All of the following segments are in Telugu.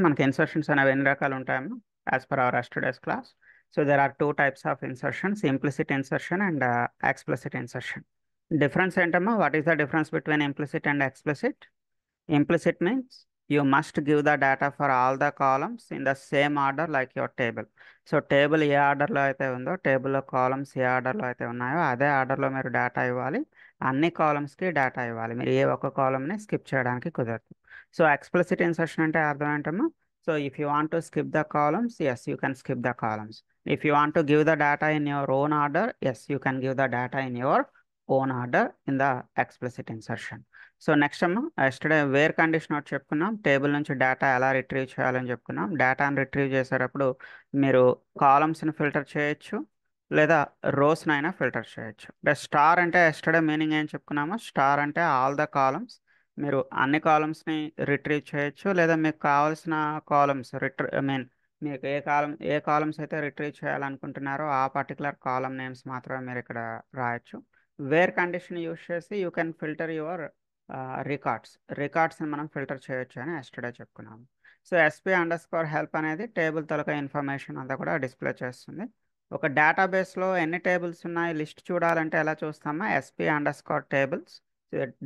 మనకి ఇన్సర్షన్స్ అనేవి ఎన్ని రకాలు ఉంటాయమ్మా as per our yesterday's class. So there are two types of insertions, implicit insertion and explicit insertion. Difference ఏంటమ్మా? What is the difference between implicit and explicit? Implicit means you must give the data for all the columns in the same order like your table. So table ఏ ఆర్డర్లో అయితే ఉందో, టేబుల్లో కాలమ్స్ ఏ ఆర్డర్లో అయితే ఉన్నాయో అదే ఆర్డర్లో మీరు డేటా ఇవ్వాలి. అన్ని కాలమ్స్కి డేటా ఇవ్వాలి. మీరు ఏ ఒక్క కాలమ్ని స్కిప్ చేయడానికి కుదరదు. సో ఎక్స్ప్లిసిట్ ఇన్సర్షన్ అంటే అర్థం ఏంటమ్మా? So if you want to skip the columns, yes you can skip the columns. If you want to give the data in your own order, yes you can give the data in your own order in the explicit insertion. So next అమ్మ, ఎస్టర్డే వేర్ కండిషన్ ఒకటి చెప్పుకున్నాం. టేబుల్ నుంచి డేటా ఎలా రిట్రీవ్ చేయాలని చెప్పుకున్నాం. డేటాను రిట్రీవ్ చేసేటప్పుడు మీరు కాలమ్స్ని ఫిల్టర్ చేయొచ్చు, లేదా రోస్ని అయినా ఫిల్టర్ చేయొచ్చు. అంటే స్టార్ అంటే ఎస్టర్డే మీనింగ్ ఏం చెప్పుకున్నామో, స్టార్ అంటే ఆల్ ద కాలమ్స్. మీరు అన్ని కాలమ్స్ని రిట్రీవ్ చేయొచ్చు, లేదా మీకు కావాల్సిన కాలమ్స్ మీకు ఏ కాలమ్స్ అయితే రిట్రీవ్ చేయాలనుకుంటున్నారో ఆ పర్టికులర్ కాలమ్ నేమ్స్ మాత్రమే మీరు ఇక్కడ రాయొచ్చు. వేర్ కండిషన్ యూస్ చేసి యూ కెన్ ఫిల్టర్ యువర్ రికార్డ్స్ని మనం ఫిల్టర్ చేయొచ్చు అని ఎస్టర్డే చెప్పుకున్నాము. సో SP_help అనేది టేబుల్ తలక ఇన్ఫర్మేషన్ అంతా కూడా డిస్ప్లే చేస్తుంది. ఒక డేటాబేస్లో ఎన్ని టేబుల్స్ ఉన్నాయి లిస్ట్ చూడాలంటే ఎలా చూస్తామా? SP_tables.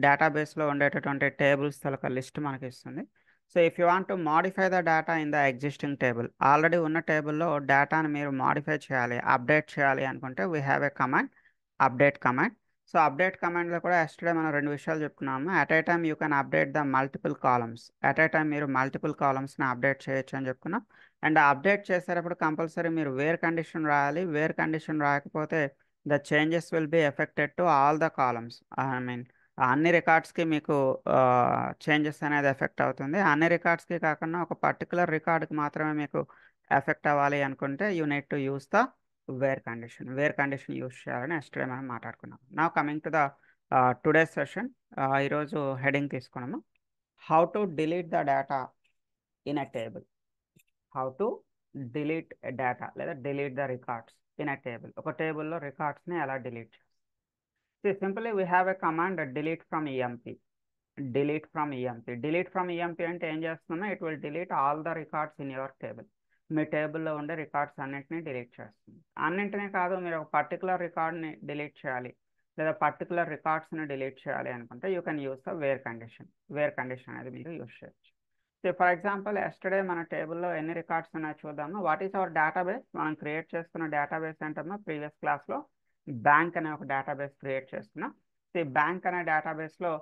డేటాబేస్లో ఉండేటటువంటి టేబుల్స్ తలక లిస్ట్ మనకి ఇస్తుంది. So if you want to modify the data in the existing table, already ఉన్న టేబుల్లో డేటాను మీరు మాడిఫై చేయాలి, అప్డేట్ చేయాలి అనుకుంటే we have a command, update command. So update కమాండ్లో కూడా ఎస్టర్డే మనం రెండు విషయాలు చెప్పుకున్నాము. At a time you can update the multiple columns. At a time మీరు మల్టిపుల్ కాలమ్స్ని అప్డేట్ చేయొచ్చు అని చెప్పుకున్నాం. అండ్ అప్డేట్ చేసేటప్పుడు కంపల్సరీ మీరు వేర్ కండిషన్ రాయాలి. Where condition రాయకపోతే the changes will be effected to all the columns. అన్ని రికార్డ్స్కి మీకు చేంజెస్ అనేది ఎఫెక్ట్ అవుతుంది. అన్ని రికార్డ్స్కి కాకుండా ఒక పర్టికులర్ రికార్డ్కి మాత్రమే మీకు ఎఫెక్ట్ అవ్వాలి అనుకుంటే you need to use the where condition use చేయాలని ఎస్టర్డే మనం మాట్లాడుకున్నాం. నా coming to the today session. ఈరోజు హెడింగ్ తీసుకున్నాము, how to delete the data in a table. How to delete data లేదా delete the records in a table. ఒక టేబుల్లో రికార్డ్స్ని ఎలా డిలీట్ చేస్తాం? Simply we have a command delete from EMP. Delete from EMP అంటే ఏం చేస్తున్నా? It will delete all the records in your table. మీ టేబుల్లో ఉండే రికార్డ్స్ అన్నింటినీ డిలీట్ చేస్తుంది. అన్నింటినీ కాదు, మీరు ఒక పర్టికులర్ రికార్డ్ని డిలీట్ చేయాలి లేదా పర్టికులర్ రికార్డ్స్ని డిలీట్ చేయాలి అనుకుంటే you can use the where condition అనేది మీరు యూస్ చేయొచ్చు. సో ఫర్ ఎగ్జాంపుల్ ఎస్టర్డే మన టేబుల్లో ఎన్ని రికార్డ్స్ ఉన్నాయో చూద్దాము. What is our database? మనం క్రియేట్ చేసుకున్న డేటాబేస్ ఏంటమ్మా? ప్రీవియస్ క్లాస్లో బ్యాంక్ అనే ఒక డేటాబేస్ క్రియేట్ చేసుకున్నాం. ఈ బ్యాంక్ అనే డేటాబేస్లో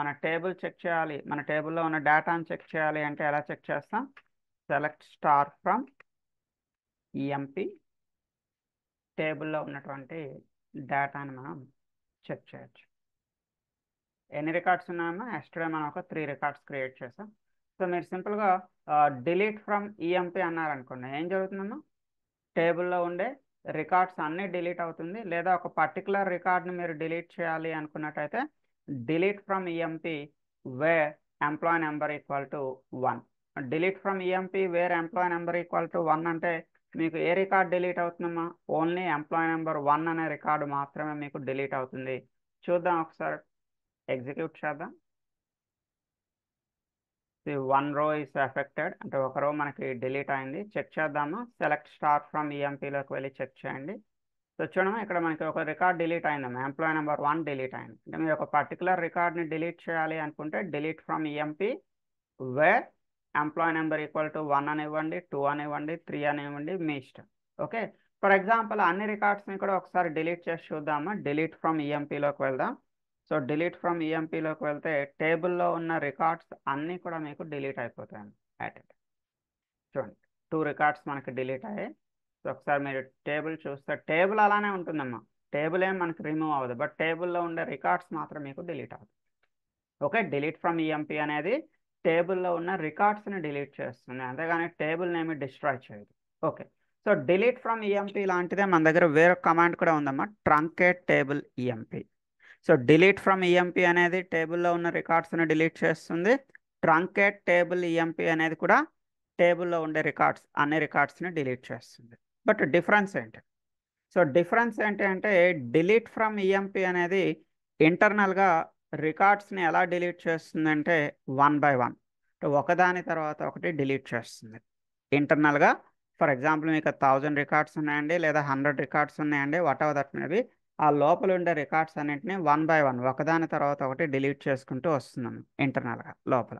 మన టేబుల్ చెక్ చేయాలి, మన టేబుల్లో ఉన్న డేటాను చెక్ చేయాలి అంటే ఎలా చెక్ చేస్తాం? Select star from EMP. టేబుల్లో ఉన్నటువంటి డేటాని మనం చెక్ చేయొచ్చు. ఎన్ని రికార్డ్స్ ఉన్నాయమ్మా? ఎస్టర్డే మనం ఒక 3 రికార్డ్స్ క్రియేట్ చేసాం. సో మీరు సింపుల్గా డిలీట్ ఫ్రమ్ ఈఎంపీ అన్నారనుకోండి, ఏం జరుగుతుందమ్మా? టేబుల్లో ఉండే రికార్డ్స్ అన్నీ డిలీట్ అవుతుంది. లేదా ఒక పర్టికులర్ రికార్డ్ని మీరు డిలీట్ చేయాలి అనుకున్నట్టయితే delete from EMP where employee number equal to 1. Delete from EMP where employee number equal to 1 అంటే మీకు ఏ రికార్డ్ డిలీట్ అవుతుందమ్మా? ఓన్లీ ఎంప్లాయ్ నెంబర్ 1 అనే రికార్డు మాత్రమే మీకు డిలీట్ అవుతుంది. చూద్దాం ఒకసారి, ఎగ్జిక్యూట్ చేద్దాం. 1 row ఇస్ ఎఫెక్టెడ్ అంటే ఒక రో మనకి డిలీట్ అయింది. చెక్ చేద్దాము. సెలెక్ట్ స్టార్ ఫ్రమ్ ఈఎంపీలోకి వెళ్ళి చెక్ చేయండి. సో చూడము, ఇక్కడ మనకి ఒక రికార్డ్ డిలీట్ అయిందమ్మా, ఎంప్లాయ్ నెంబర్ 1 డిలీట్ అయింది. అంటే మీరు ఒక పర్టికులర్ రికార్డ్ని డిలీట్ చేయాలి అనుకుంటే delete from EMP where employee number equal to 1 అనివ్వండి, 2 అనివ్వండి, 3 అనివ్వండి, మీ ఇష్టం. ఓకే, ఫర్ ఎగ్జాంపుల్ అన్ని రికార్డ్స్ని కూడా ఒకసారి డిలీట్ చేసి చూద్దామా. డిలీట్ ఫ్రమ్ ఈఎంపీలోకి వెళ్దాం. సో డిలీట్ ఫ్రమ్ ఈఎంపీలోకి వెళ్తే టేబుల్లో ఉన్న రికార్డ్స్ అన్నీ కూడా మీకు డిలీట్ అయిపోతాయి. చూడండి, 2 రికార్డ్స్ మనకి డిలీట్ అయ్యాయి. సో ఒకసారి మీరు టేబుల్ చూస్తే టేబుల్ అలానే ఉంటుందమ్మా, టేబుల్ ఏం మనకి రిమూవ్ అవ్వదు, బట్ టేబుల్లో ఉండే రికార్డ్స్ మాత్రం మీకు డిలీట్ అవుతుంది. ఓకే, డిలీట్ ఫ్రమ్ ఈఎంపీ అనేది టేబుల్లో ఉన్న రికార్డ్స్ని డిలీట్ చేస్తుంది, అంతేగాని టేబుల్ని ఏమి డిస్ట్రాయ్ చేయదు. Okay, so delete from EMP లాంటిదే మన దగ్గర వేరొక కమాండ్ కూడా ఉందమ్మా, truncate table EMP. So delete from EMP అనేది టేబుల్లో ఉన్న రికార్డ్స్ని డిలీట్ చేస్తుంది. ట్రంకేట్ టేబుల్ ఈఎంపీ అనేది కూడా టేబుల్లో ఉండే అన్ని రికార్డ్స్ని డిలీట్ చేస్తుంది. బట్ డిఫరెన్స్ ఏంటి? సో డిఫరెన్స్ ఏంటి అంటే డిలీట్ ఫ్రమ్ ఈఎంపీ అనేది ఇంటర్నల్గా రికార్డ్స్ని ఎలా డిలీట్ చేస్తుందంటే 1 by 1. ఒకదాని తర్వాత ఒకటి డిలీట్ చేస్తుంది ఇంటర్నల్గా. ఫర్ ఎగ్జాంపుల్ మీకు 1000 రికార్డ్స్ ఉన్నాయండి, లేదా 100 రికార్డ్స్ ఉన్నాయండి, వాట్ ఎవర్ దట్ మేబీ. ఆ లోపల ఉండే రికార్డ్స్ అన్నింటినీ 1 బై 1 ఒకదాని తర్వాత ఒకటి డిలీట్ చేసుకుంటూ వస్తున్నాము ఇంటర్నల్గా లోపల.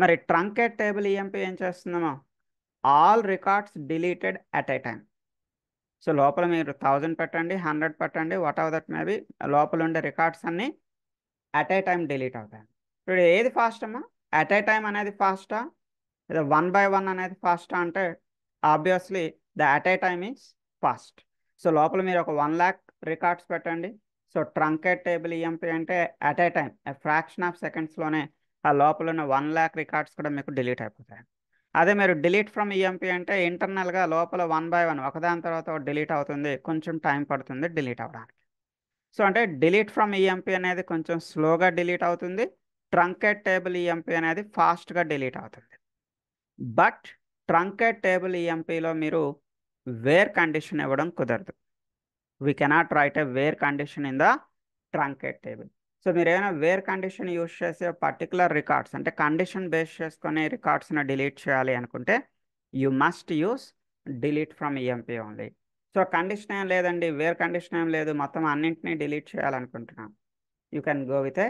మరి ట్రంకేట్ టేబుల్ ఈఎంపీ ఏం చేస్తున్నామో, all records deleted at a time. So లోపల మీరు 1000 పెట్టండి, 100 పెట్టండి, వాట్ ఎవర్ దట్ మేబీ, లోపల ఉండే రికార్డ్స్ అన్నీ అట్ ఏ టైం డిలీట్ అవుతాయి. ఇప్పుడు ఏది ఫాస్ట్ అమ్మా? అట్ ఏ టైం అనేది ఫాస్టా, లేదా 1 బై 1 అనేది ఫాస్టా అంటే obviously the at a time is fast. So లోపల మీరు ఒక 1,00,000 రికార్డ్స్ పెట్టండి. సో ట్రంకేట్ టేబుల్ ఈఎంపీ అంటే at a time fraction of సెకండ్స్లోనే ఆ లోపల ఉన్న 1,00,000 రికార్డ్స్ కూడా మీకు డిలీట్ అయిపోతాయి. అదే మీరు డిలీట్ ఫ్రమ్ ఈఎంపీ అంటే ఇంటర్నల్గా లోపల 1 బై 1 ఒకదాని తర్వాత ఒక డిలీట్ అవుతుంది, కొంచెం టైం పడుతుంది డిలీట్ అవ్వడానికి. సో అంటే డిలీట్ ఫ్రమ్ ఈఎంపీ అనేది కొంచెం స్లోగా డిలీట్ అవుతుంది, ట్రంకేట్ టేబుల్ ఈఎంపీ అనేది ఫాస్ట్గా డిలీట్ అవుతుంది. బట్ ట్రంకేట్ టేబుల్ ఈఎంపీలో మీరు వేర్ కండిషన్ ఇవ్వడం కుదరదు. We cannot right a wear condition in the truncate table. So మీరు ఏమైనా వేర్ కండిషన్ యూస్ చేసే పర్టికులర్ రికార్డ్స్ అంటే కండిషన్ బేస్ చేసుకొని రికార్డ్స్ని డిలీట్ చేయాలి అనుకుంటే you must use delete from EMP only. So condition ఏం లేదండి, వేర్ కండిషన్ ఏం లేదు, మొత్తం అన్నింటినీ డిలీట్ చేయాలనుకుంటున్నాం, you can go with a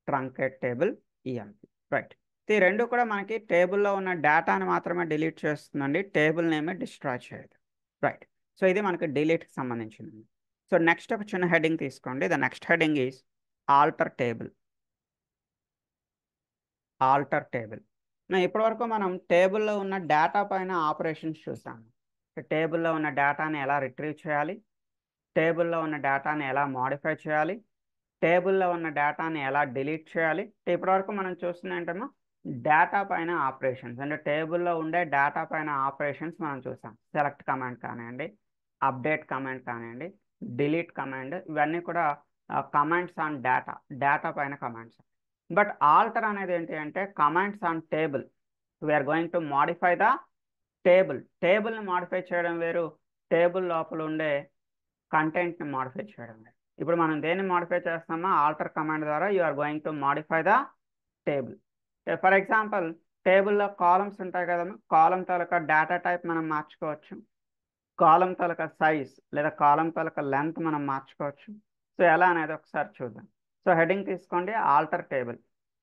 truncate table EMP. Right. ఈ రెండు కూడా మనకి టేబుల్లో ఉన్న డేటాని మాత్రమే డిలీట్ చేస్తుందండి, టేబుల్ నేమే డిస్ట్రాయ్ చేయదు. రైట్. సో ఇది మనకి డిలీట్కి సంబంధించింది. సో నెక్స్ట్ ఒక చిన్న హెడ్డింగ్ తీసుకోండి. The next heading is alter table. Alter table. ఇప్పటివరకు మనం టేబుల్లో ఉన్న డేటా పైన ఆపరేషన్స్ చూసాము. టేబుల్లో ఉన్న డేటాని ఎలా రిట్రీవ్ చేయాలి, టేబుల్లో ఉన్న డేటాని ఎలా మాడిఫై చేయాలి, టేబుల్లో ఉన్న డేటాని ఎలా డిలీట్ చేయాలి. ఇప్పటివరకు మనం చూస్తుంది ఏంటమ్మా, డేటా పైన ఆపరేషన్స్, అంటే టేబుల్లో ఉండే డేటా పైన ఆపరేషన్స్ మనం చూసాం. సెలెక్ట్ కమాండ్ కానివ్వండి, అప్డేట్ కమాండ్ కానివ్వండి, డిలీట్ కమాండ్, ఇవన్నీ కూడా కమాండ్స్ ఆన్ డేటా, డేటా పైన కమాండ్స్. బట్ ఆల్టర్ అనేది ఏంటి అంటే commands on table. We are going to modify the table. టేబుల్ని మాడిఫై చేయడం వేరు, టేబుల్ లోపల ఉండే కంటెంట్ని మాడిఫై చేయడం వేరు. ఇప్పుడు మనం దేన్ని మాడిఫై చేస్తామో ఆల్టర్ కమాండ్ ద్వారా you are going to modify the table. For example టేబుల్లో కాలమ్స్ ఉంటాయి కదమ్మా, కాలం తాలూకా డేటా టైప్ మనం మార్చుకోవచ్చు, కాలం తాలూకా సైజ్ లేదా కాలం తాలూకా లెంత్ మనం మార్చుకోవచ్చు. సో ఎలా అనేది ఒకసారి చూద్దాం. సో హెడ్డింగ్ తీసుకోండి, ఆల్టర్ టేబుల్.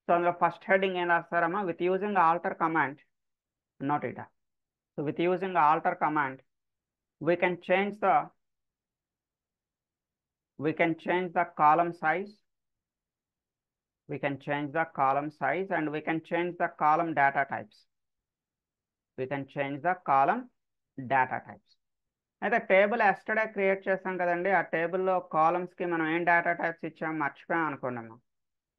సో అందులో ఫస్ట్ హెడ్డింగ్ ఏం రాస్తారమ్మా, with using alter command, note it. So with using alter command we can change the column size, we can change the column size, and we can change the column data types. We can change the column data types. అయితే టేబుల్ ఎస్టర్డే క్రియేట్ చేసాం కదండి, ఆ టేబుల్లో కాలమ్స్కి మనం ఏం డేటా టైప్స్ ఇచ్చాం మర్చిపోయాం అనుకున్నాము.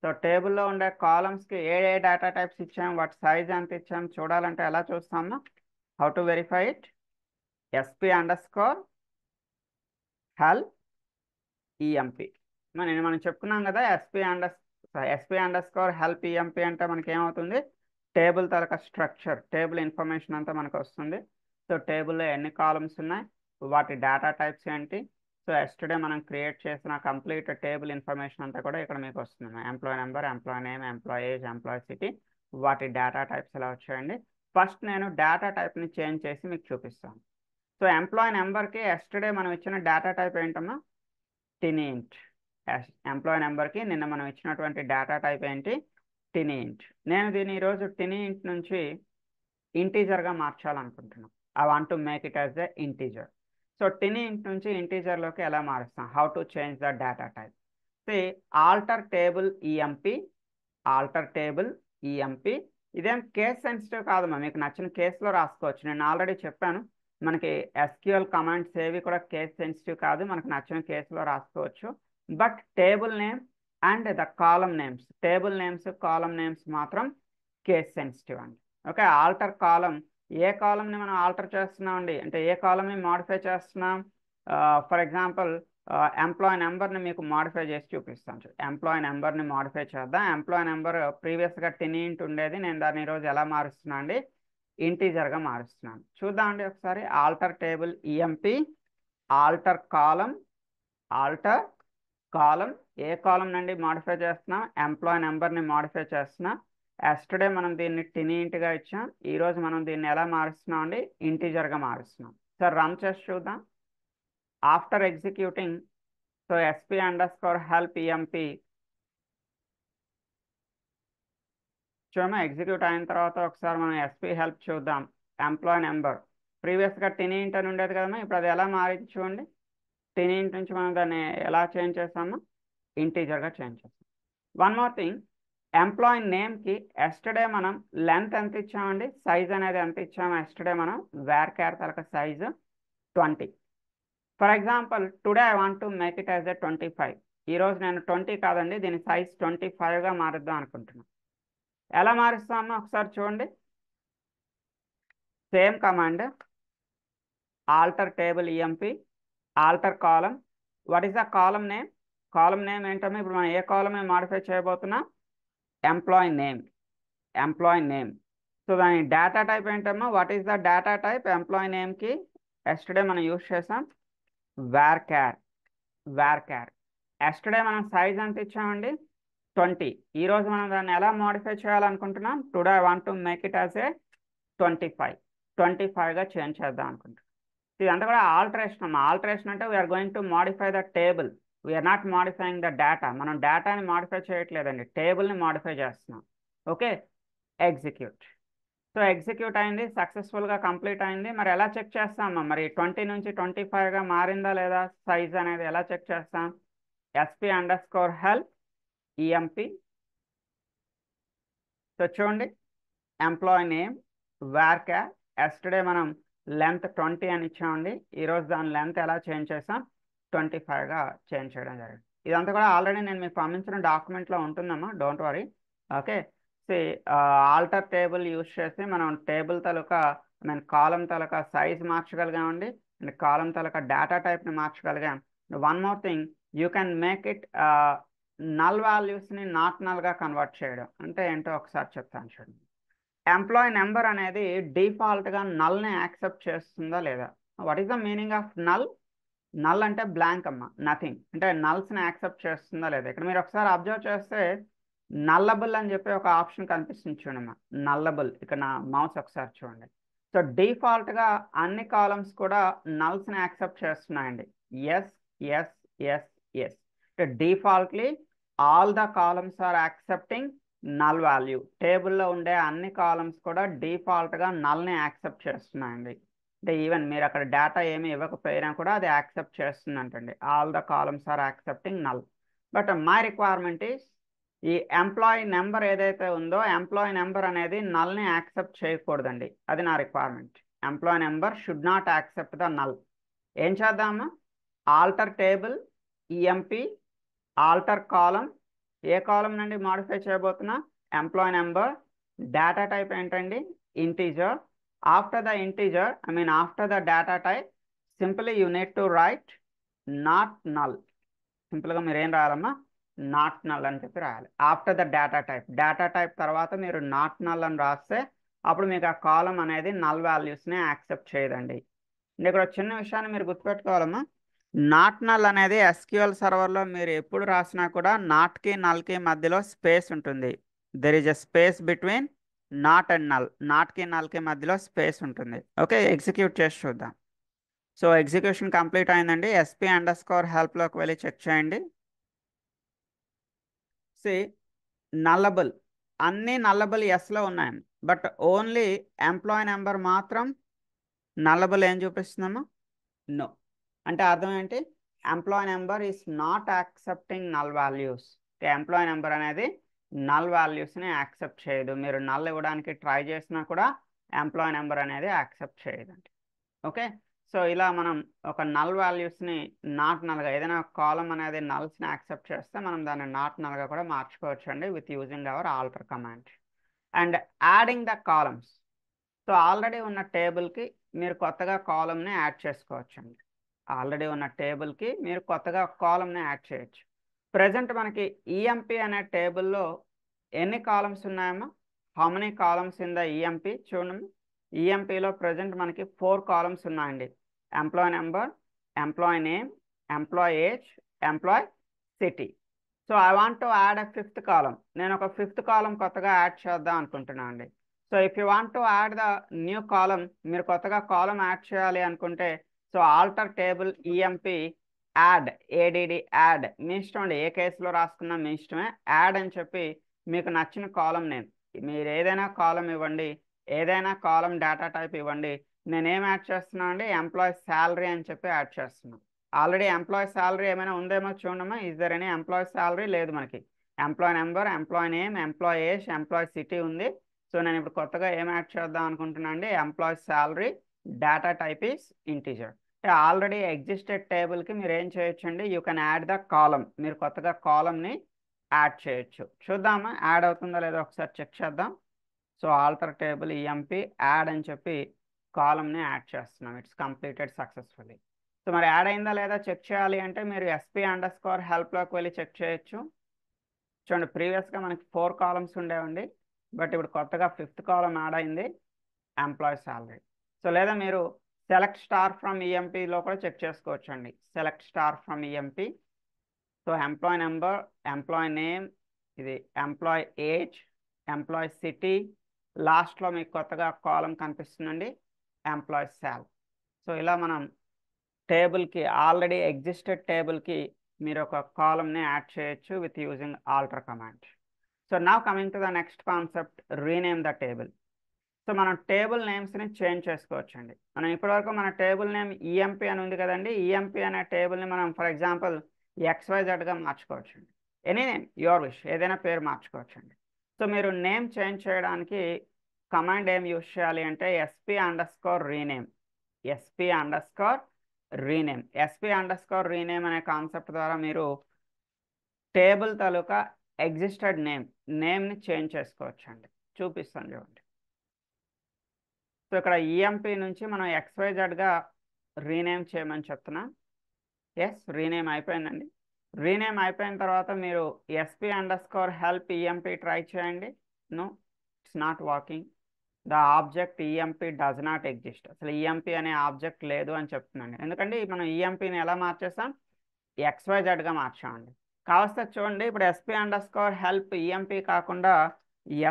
సో టేబుల్లో ఉండే కాలమ్స్కి ఏ డేటా టైప్స్ ఇచ్చాం, వాటి సైజ్ ఎంత ఇచ్చాం చూడాలంటే ఎలా చూస్తాము, how to verify it, SP_help EMP. మనం చెప్పుకున్నాం కదా, SP_help ఈఎంపీ అంటే మనకి ఏమవుతుంది, టేబుల్ తాలూకా స్ట్రక్చర్, టేబుల్ ఇన్ఫర్మేషన్ అంతా మనకు వస్తుంది. సో టేబుల్లో ఎన్ని కాలమ్స్ ఉన్నాయి, వాటి డేటా టైప్స్ ఏంటి, సో ఎస్టర్డే మనం క్రియేట్ చేసిన కంప్లీట్ టేబుల్ ఇన్ఫర్మేషన్ అంతా కూడా ఇక్కడ మీకు వస్తుంది. Employee number, employee name, employee age, employee city, వాటి డేటా టైప్స్ ఎలా వచ్చాయండి. ఫస్ట్ నేను డేటా టైప్ని చేంజ్ చేసి మీకు చూపిస్తాను. సో ఎంప్లాయీ నెంబర్కి ఎస్టర్డే మనం ఇచ్చిన డేటా టైప్ ఏంటమ్మా, టినింట్. ఎంప్లాయీ నెంబర్కి నిన్న మనం ఇచ్చినటువంటి డేటా టైప్ ఏంటి, టినింట్. నేను దీన్ని ఈరోజు టినింట్ నుంచి ఇంటీజర్గా మార్చాలనుకుంటున్నాను. I want to make it as a integer. So tinyint నుంచి ఇంటీజర్లోకి ఎలా మారుస్తాం, how to change the data type. Alter table EMP, alter table EMP. ఇదేం కేస్ సెన్సిటివ్ కాదమ్మా, మీకు నచ్చిన కేసులో రాసుకోవచ్చు. నేను ఆల్రెడీ చెప్పాను, మనకి SQL కమాండ్స్ ఏవి కూడా కేస్ సెన్సిటివ్ కాదు, మనకు నచ్చిన కేసులో రాసుకోవచ్చు. But table name and the column names, table names column names మాత్రం కేస్ సెన్సిటివ్ అండి. ఓకే. ఆల్టర్ కాలమ్, ఏ కాలమ్ని మనం ఆల్టర్ చేస్తున్నాం అండి, అంటే ఏ కాలమ్ని మాడిఫై చేస్తున్నాం. ఫర్ ఎగ్జాంపుల్ ఎంప్లాయీ నెంబర్ని మీకు మాడిఫై చేసి చూపిస్తాను. ఎంప్లాయీ నెంబర్ని మాడిఫై చేద్దాం. ఎంప్లాయీ నెంబర్ ప్రీవియస్గా టినింట్ ఉండేది, నేను దాన్ని ఈరోజు ఎలా మారుస్తున్నా అండి, ఇంటీజర్గా మారుస్తున్నాను. చూద్దామండి ఒకసారి. ఆల్టర్ టేబుల్ ఈఎంపీ, ఆల్టర్ కాలం, ఆల్టర్ కాలం. ఏ కాలం నుండి మాడిఫై చేస్తున్నా, ఎంప్లాయీ నెంబర్ని మాడిఫై చేస్తున్నా. ఎస్టర్డే మనం దీన్ని టినీంట్గా ఇచ్చాం, ఈరోజు మనం దీన్ని ఎలా మారుస్తున్నాం అండి, ఇంటీజర్గా మారుస్తున్నాం. సార్ రన్ చేసి చూద్దాం. After executing, so sp_help emp చూడమ్మా, ఎగ్జిక్యూట్ అయిన తర్వాత ఒకసారి మనం ఎస్పీ హెల్ప్ చూద్దాం. ఎంప్లాయ్ నెంబర్ ప్రీవియస్గా టినీంట్ అని ఉండేది కదమ్మా, ఇప్పుడు అది ఎలా మారింది చూడండి. టినీంట్ నుంచి మనం దాన్ని ఎలా చేంజ్ చేస్తామో ఇంటీజర్గా చేంజ్ చేస్తాం. వన్ మోర్ థింగ్, ఎంప్లాయీ నేమ్కి ఎస్టర్డే మనం లెంత్ ఎంత ఇచ్చామండి, సైజ్ అనేది ఎంత ఇచ్చాము ఎస్టర్డే మనం, వేర్ తలక size 20. For example today I want to make it as ఎ 25. ఈరోజు నేను 20 కాదండి, దీని సైజ్ 25గా మారుద్దాం అనుకుంటున్నాను. ఎలా మారుస్తామో ఒకసారి చూడండి. Same command, alter table EMP, alter column. What is the column name? Column name ఏంటమ్మా, ఇప్పుడు మనం ఏ కాలం మాడిఫై చేయబోతున్నాం, employee name. Employee name. So దాని డేటా టైప్ ఏంటమ్మా, what is the data type employee నేమ్కి? ఎస్టర్డే మనం యూజ్ చేసాం వేర్ క్యార్. ఎస్టర్డే మనం సైజ్ ఎంత ఇచ్చామండి, 20. ఈరోజు మనం దాన్ని ఎలా మోడిఫై చేయాలనుకుంటున్నాం, today I want to make it as a 25గా చేంజ్ చేద్దాం అనుకుంటున్నాం. ఇదంతా కూడా ఆల్టరేషన్. ఆల్టరేషన్ అంటే we're going to modify the table, we're not modifying the data. మనం డేటాని మోడిఫై చేయట్లేదండి, టేబుల్ని మోడిఫై చేస్తున్నాం. Okay, execute. సో ఎగ్జిక్యూట్ అయింది, సక్సెస్ఫుల్గా కంప్లీట్ అయింది. మరి ఎలా చెక్ చేస్తామా, మరి 20 నుంచి 25గా మారిందా లేదా సైజ్ అనేది ఎలా చెక్ చేస్తాం? sp_help emp. సో చూడండి, ఎంప్లాయీ నేమ్ వేర్ క్యార్. ఎస్టర్డే మనం లెంత్ 20 అని ఇచ్చామండి, ఈరోజు దాని లెంత్ ఎలా చేంజ్ చేసాం, 25గా చేంజ్ చేయడం జరిగింది. ఇదంతా కూడా ఆల్రెడీ నేను మీకు పంపించిన డాక్యుమెంట్లో ఉంటుందమ్మా, don't worry. Okay, alter table use చేసి మనం టేబుల్ తాలూకా కాలం తాలూకా సైజ్ మార్చగలిగామండి, అండ్ కాలం తాలూకా డేటా టైప్ని మార్చగలిగాం. One more thing, you can make it null వాల్యూస్ని నాట్ నల్గా కన్వర్ట్ చేయడం అంటే ఏంటో ఒకసారి చెప్తాను చూడండి. ఎంప్లాయీ నెంబర్ అనేది డిఫాల్ట్గా నల్ని యాక్సెప్ట్ చేస్తుందా లేదా? What is the meaning of null? Null అంటే బ్లాంక్ అమ్మ, నథింగ్. అంటే నల్స్ని యాక్సెప్ట్ చేస్తుందా లేదా? ఇక్కడ మీరు ఒకసారి అబ్జర్వ్ చేస్తే నల్లబుల్ అని చెప్పి ఒక ఆప్షన్ కనిపిస్తుంది చూడమ్మా, నల్లబుల్. ఇక్కడ నా మౌస్ ఒకసారి చూడండి. సో డిఫాల్ట్గా అన్ని కాలమ్స్ కూడా నల్స్ని యాక్సెప్ట్ చేస్తున్నాయండి. Yes yes yes yes. Defaultly all the columns are accepting null value. టేబుల్లో ఉండే అన్ని కాలమ్స్ కూడా డిఫాల్ట్గా నల్ని యాక్సెప్ట్ చేస్తున్నాయండి. అంటే ఈవెన్ మీరు అక్కడ డేటా ఏమి ఇవ్వకపోయినా కూడా అది యాక్సెప్ట్ చేస్తుందంటండి. All the columns are accepting null. But my requirement is, ఈ ఎంప్లాయీ నెంబర్ ఏదైతే ఉందో ఎంప్లాయీ నెంబర్ అనేది నల్ని యాక్సెప్ట్ చేయకూడదండి. అది నా requirement. Employee number should not accept the null. ఏం చేద్దామా, alter table EMP, alter column. ఏ కాలం నుండి మాడిఫై చేయబోతున్నా, ఎంప్లాయీ నెంబర్. డేటా టైప్ ఏంటండి, integer. After the integer, after the data type, simply you need to write not null. సింపుల్గా మీరు ఏం రాయాలమ్మా, నాట్ నల్ అని చెప్పి రాయాలి. ఆఫ్టర్ ద డేటా టైప్ తర్వాత మీరు నాట్ నల్ అని రాస్తే అప్పుడు మీకు ఆ కాలం అనేది నల్ వాల్యూస్ని యాక్సెప్ట్ చేయదండి. ఇక్కడ చిన్న విషయాన్ని మీరు గుర్తుపెట్టుకోవాలమ్మా, నాట్ నల్ అనేది ఎస్క్యూఎల్ సర్వర్లో మీరు ఎప్పుడు రాసినా కూడా నాట్కి నల్కి మధ్యలో స్పేస్ ఉంటుంది. There is a space between not and null. నాట్కి నల్కి మధ్యలో స్పేస్ ఉంటుంది. ఓకే, ఎగ్జిక్యూట్ చేసి చూద్దాం. సో ఎగ్జిక్యూషన్ కంప్లీట్ అయిందండి. sp_helpలోకి వెళ్ళి చెక్ చేయండి. నల్లబుల్, అన్ని నల్లబుల్ ఎస్లో ఉన్నాయి, బట్ ఓన్లీ ఎంప్లాయీ నెంబర్ మాత్రం నల్లబుల్ ఏం చూపిస్తున్నామో నో. అంటే అర్థం ఏంటి, employee number is not accepting null values. Employee number అనేది నల్ వాల్యూస్ని యాక్సెప్ట్ చేయదు. మీరు నల్ ఇవ్వడానికి ట్రై చేసినా కూడా ఎంప్లాయీ నెంబర్ అనేది యాక్సెప్ట్ చేయదండి. ఓకే, సో ఇలా మనం ఒక నల్ వాల్యూస్ని నాట్ నల్గా, ఏదైనా కాలం అనేది నల్స్ని యాక్సెప్ట్ చేస్తే మనం దాన్ని నాట్ నల్గా కూడా మార్చుకోవచ్చు అండి with using our alter command. And adding the columns. So already ఉన్న టేబుల్కి మీరు కొత్తగా కాలంని యాడ్ చేసుకోవచ్చండి. ఆల్రెడీ ఉన్న టేబుల్కి మీరు కొత్తగా కాలంని యాడ్ చేయొచ్చు. ప్రజెంట్ మనకి ఈఎంపీ అనే టేబుల్లో ఎన్ని కాలమ్స్ ఉన్నాయమ్మా, how many columns in the EMP? చూడండి, ఈఎంపీలో ప్రజెంట్ మనకి 4 కాలమ్స్ ఉన్నాయండి. Employee number, employee name, employee age, employee city. So I want to add a fifth column, నేను ఒక ఫిఫ్త్ కాలం కొత్తగా యాడ్ చేద్దాం అనుకుంటున్నాను అండి. So if you want to add the new column, మీరు కొత్తగా కాలం యాడ్ చేయాలి అనుకుంటే so alter table EMP add, ADD add, మీ ఇష్టం అండి, ఏ కేసులో రాసుకున్నా మీ ఇష్టమే. యాడ్ అని చెప్పి మీకు నచ్చిన కాలం నేమ్, మీరు ఏదైనా కాలం ఇవ్వండి, ఏదైనా కాలం డేటా టైప్ ఇవ్వండి. నేనేం యాడ్ చేస్తున్నాను అండి, ఎంప్లాయీ శాలరీ అని చెప్పి యాడ్ చేస్తున్నాను. ఆల్రెడీ ఎంప్లాయీ శాలరీ ఏమైనా ఉందేమో చూడమ్మా. Is there any employee salary? లేదు మనకి. Employee number, employee name, employee age, employee city ఉంది. సో నేను ఇప్పుడు కొత్తగా ఏం యాడ్ చేద్దాం అనుకుంటున్నా అండి, employee salary, data type is integer. అంటే ఆల్రెడీ ఎగ్జిస్టెడ్ టేబుల్కి మీరు ఏం చేయొచ్చు అండి, you can add the column, మీరు కొత్తగా కాలంని యాడ్ చేయొచ్చు. చూద్దామా యాడ్ అవుతుందో లేదో ఒకసారి చెక్ చేద్దాం. So alter table EMP add అని చెప్పి కాలంని యాడ్ చేస్తున్నాం. It's completed successfully. సో మరి యాడ్ అయిందా లేదా చెక్ చేయాలి అంటే మీరు SP_ హెల్ప్లోకి వెళ్ళి చెక్ చేయొచ్చు. చూడండి, ప్రీవియస్గా మనకి 4 కాలమ్స్ ఉండేవండి, బట్ ఇప్పుడు కొత్తగా ఫిఫ్త్ కాలం యాడ్ అయింది, ఎంప్లాయీ శాలరీ. సో లేదా మీరు సెలెక్ట్ స్టార్ ఫ్రమ్ ఈఎంపీలో కూడా చెక్ చేసుకోవచ్చు అండి. Select star from EMP. So employee number, employee name, ఇది ఎంప్లాయీ ఏజ్, ఎంప్లాయీ సిటీ, లాస్ట్లో మీకు కొత్తగా కాలం కనిపిస్తుందండి ఎంప్లాయీ శాలరీ. సో ఇలా మనం టేబుల్కి, ఆల్రెడీ ఎగ్జిస్టెడ్ టేబుల్కి మీరు ఒక కాలంని యాడ్ చేయొచ్చు with using alter command. So now coming to the next concept, rename the table. So మనం టేబుల్ నేమ్స్ని చేంజ్ చేసుకోవచ్చండి. మనం ఇప్పటివరకు మన టేబుల్ నేమ్ ఈఎంపీ అని ఉంది కదండి, ఈఎంపీ అనే టేబుల్ని మనం ఫర్ ఎగ్జాంపుల్ XYZగా మార్చుకోవచ్చండి. ఎనీ నేమ్ యువర్ విష్, ఏదైనా పేరు మార్చుకోవచ్చండి. సో మీరు నేమ్ చేంజ్ చేయడానికి కమాండ్ ఏం యూజ్ చేయాలి అంటే SP_rename, SP_rename అనే కాన్సెప్ట్ ద్వారా మీరు టేబుల్ తాలూకా ఎగ్జిస్టెడ్ నేమ్ని చేంజ్ చేసుకోవచ్చండి. చూపిస్తాను చూడండి. సో ఇక్కడ ఈఎంపీ నుంచి మనం XYZగా రీనేమ్ చేయమని చెప్తున్నాం. ఎస్, రీనేమ్ అయిపోయిందండి. రీనేమ్ అయిపోయిన తర్వాత మీరు SP_help EMP ట్రై చేయండి. No, it's not working. The object EMP does not exist. అసలు ఈఎంపీ అనే ఆబ్జెక్ట్ లేదు అని చెప్తున్నాండి. ఎందుకంటే మనం ఈఎంపీని ఎలా మార్చేస్తాం, XYZగా మార్చామండి. కావస్తే చూడండి, ఇప్పుడు SP_help EMP కాకుండా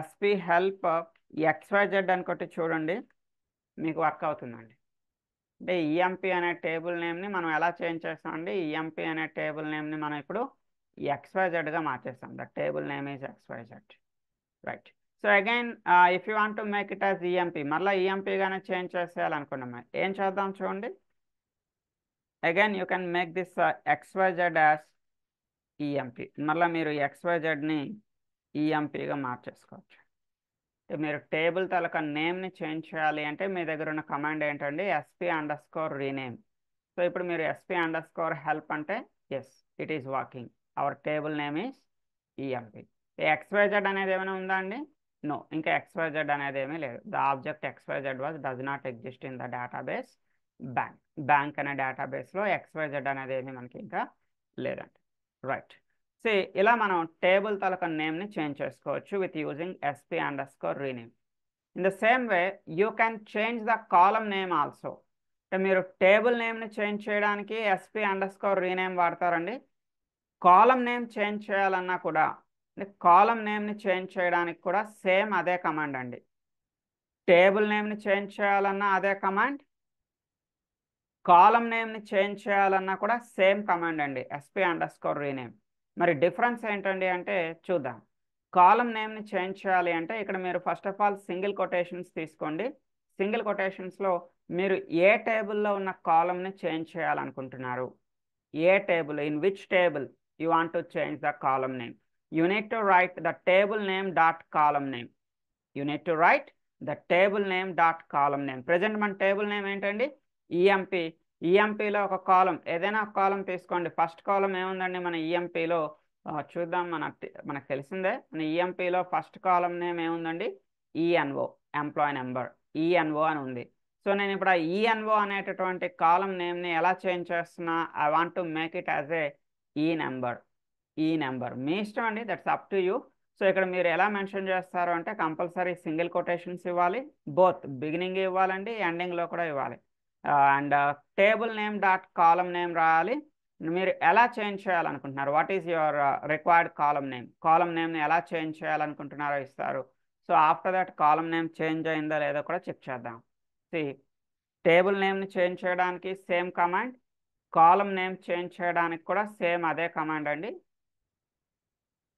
SP_help XYZ అని కొట్టి చూడండి, మీకు వర్క్ అవుతుందండి. అంటే ఈఎంపీ అనే టేబుల్ నేమ్ని మనం ఎలా చేంజ్ చేస్తామండి, ఈఎంపీ అనే టేబుల్ నేమ్ని మనం ఇప్పుడు XYZగా మార్చేస్తాం. The table name is XYZ, right. So again if you want to make it as EMP, మళ్ళీ ఈఎంపీగానే చేంజ్ చేసేయాలనుకున్నాం, ఏం చేద్దాం చూడండి. Again you can make this XYZ as EMP. మళ్ళీ మీరు XYZని ఈఎంపీగా మార్చేసుకోవచ్చు. మీరు టేబుల్ తాలూకా నేమ్ని చేంజ్ చేయాలి అంటే మీ దగ్గర ఉన్న కమాండ్ ఏంటండి, SP_rename. సో ఇప్పుడు మీరు SP_help అంటే yes, it is working. Our table name is EMP. XYZ అనేది ఏమైనా ఉందా అండి? నో, ఇంకా XYZ అనేది ఏమీ లేదు. The object XYZ does not exist in the database bank అనే డేటాబేస్లో XYZ అనేది ఏమీ మనకి ఇంకా లేదండి, రైట్. సో ఇలా మనం టేబుల్ తాలూకా నేమ్ని చేంజ్ చేసుకోవచ్చు with using SP_rename. In the same way you can change the column name also. అంటే మీరు టేబుల్ నేమ్ని చేంజ్ చేయడానికి SP_rename వాడతారండి. కాలం నేమ్ చేంజ్ చేయాలన్నా కూడా, కాలం నేమ్ని చేంజ్ చేయడానికి కూడా సేమ్ అదే కమాండ్ అండి. టేబుల్ నేమ్ని చేంజ్ చేయాలన్నా అదే కమాండ్, కాలం నేమ్ని చేంజ్ చేయాలన్నా కూడా సేమ్ కమాండ్ అండి, SP_rename. మరి డిఫరెన్స్ ఏంటండి అంటే చూద్దాం. కాలం నేమ్ని చేంజ్ చేయాలి అంటే ఇక్కడ మీరు first of all single quotations తీసుకోండి. సింగిల్ కొటేషన్స్లో మీరు ఏ టేబుల్లో ఉన్న కాలంని చేంజ్ చేయాలనుకుంటున్నారు, ఏ table, in which table you want to change the column name. You need to write the table name dot column name. You need to write the table name dot column name. Present మన టేబుల్ నేమ్ ఏంటండి, ఈఎంపీ. ఈఎంపీలో ఒక కాలం, ఏదైనా ఒక కాలం తీసుకోండి. ఫస్ట్ కాలం ఏముందండి మన ఈఎంపీలో చూద్దాం. మనకు తెలిసిందే, మన ఈఎంపీలో ఫస్ట్ కాలం నేమ్ ఏముందండి, ENO, ఎంప్లాయీ నెంబర్, ENO అని ఉంది. సో నేను ఇప్పుడు ఆ ENO అనేటటువంటి కాలం నేమ్ని ఎలా చేంజ్ చేస్తున్నా, I want to make it as E number. మీ ఇష్టం అండి, that's up to you. So ఇక్కడ మీరు ఎలా మెన్షన్ చేస్తారు అంటే కంపల్సరీ సింగిల్ కొటేషన్స్ ఇవ్వాలి, బోత్ బిగినింగ్ ఇవ్వాలండి, ఎండింగ్లో కూడా ఇవ్వాలి. And table name dot column name రాయాలి. మీరు ఎలా చేంజ్ చేయాలనుకుంటున్నారు, what is your required column నేమ్ని ఎలా చేంజ్ చేయాలనుకుంటున్నారో ఇస్తారు. So after that column name change అయిందో లేదో కూడా చెక్ చేద్దాం. సి టేబుల్ నేమ్ని చేంజ్ చేయడానికి సేమ్ కమాండ్, కాలం నేమ్ చేంజ్ చేయడానికి కూడా సేమ్ అదే కమాండ్ అండి.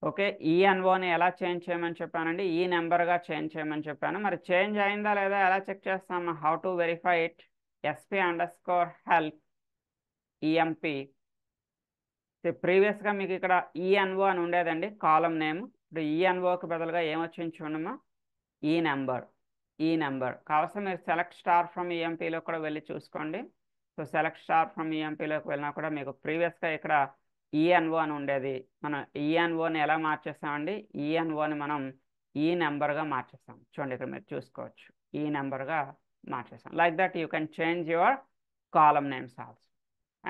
ఓకే, ఈఎన్ఓని ఎలా చేంజ్ చేయమని చెప్పానండి, ఈ నెంబర్గా చేంజ్ చేయమని చెప్పాను. మరి చేంజ్ అయిందా లేదా ఎలా చెక్ చేస్తాము, how to verify it, SP_help EMP. ప్రీవియస్గా మీకు ఇక్కడ ఈఎన్ఓ అని ఉండేదండి కాలం నేమ్. ఇప్పుడు ఈఎన్ఓకి బదులుగా ఏమొచ్చింది చూడమ్మా, ఈ నెంబర్ కావలసిన మీరు సెలెక్ట్ స్టార్ ఫ్రమ్ ఈఎంపీలో కూడా వెళ్ళి చూసుకోండి. సో సెలెక్ట్ స్టార్ ఫ్రమ్ ఈఎంపీలోకి వెళ్ళినా కూడా మీకు ప్రీవియస్గా ఇక్కడ ఈఎన్ఓ అని ఉండేది. మనం ఈఎన్ఓని ఎలా మార్చేస్తామండి, ఈఎన్ఓని మనం ఈ నెంబర్గా మార్చేస్తాం. చూడండి ఇక్కడ మీరు చూసుకోవచ్చు, ఈ నెంబర్గా మార్చేస్తాం. Like that you can change your column names also.